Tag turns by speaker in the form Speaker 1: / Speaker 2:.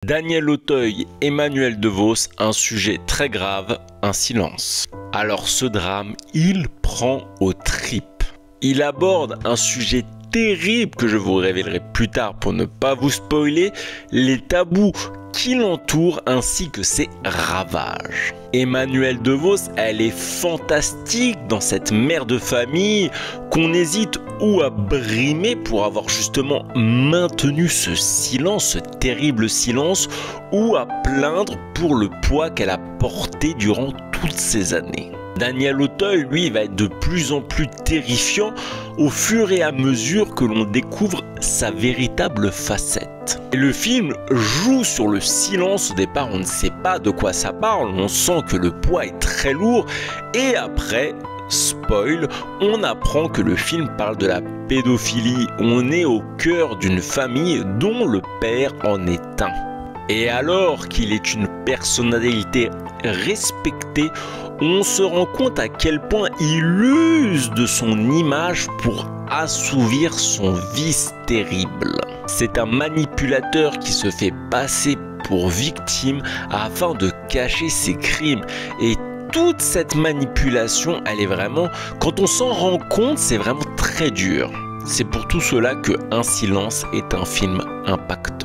Speaker 1: Daniel Auteuil, Emmanuel DeVos, un sujet très grave, un silence. Alors ce drame, il prend aux tripes. Il aborde un sujet terrible que je vous révélerai plus tard pour ne pas vous spoiler, les tabous qui l'entourent ainsi que ses ravages. Emmanuel DeVos, elle est fantastique dans cette mère de famille qu'on hésite ou à brimer pour avoir justement maintenu ce silence, ce terrible silence, ou à plaindre pour le poids qu'elle a porté durant toutes ces années. Daniel Auteuil, lui, va être de plus en plus terrifiant au fur et à mesure que l'on découvre sa véritable facette. Et le film joue sur le silence. Au départ, on ne sait pas de quoi ça parle, on sent que le poids est très lourd, et après, spoil, on apprend que le film parle de la pédophilie. On est au cœur d'une famille dont le père en est un. Et alors qu'il est une personnalité respectée, on se rend compte à quel point il use de son image pour assouvir son vice terrible. C'est un manipulateur qui se fait passer pour victime afin de cacher ses crimes. Et toute cette manipulation, elle est vraiment, quand on s'en rend compte, c'est vraiment très dur. C'est pour tout cela que Un silence est un film impactant.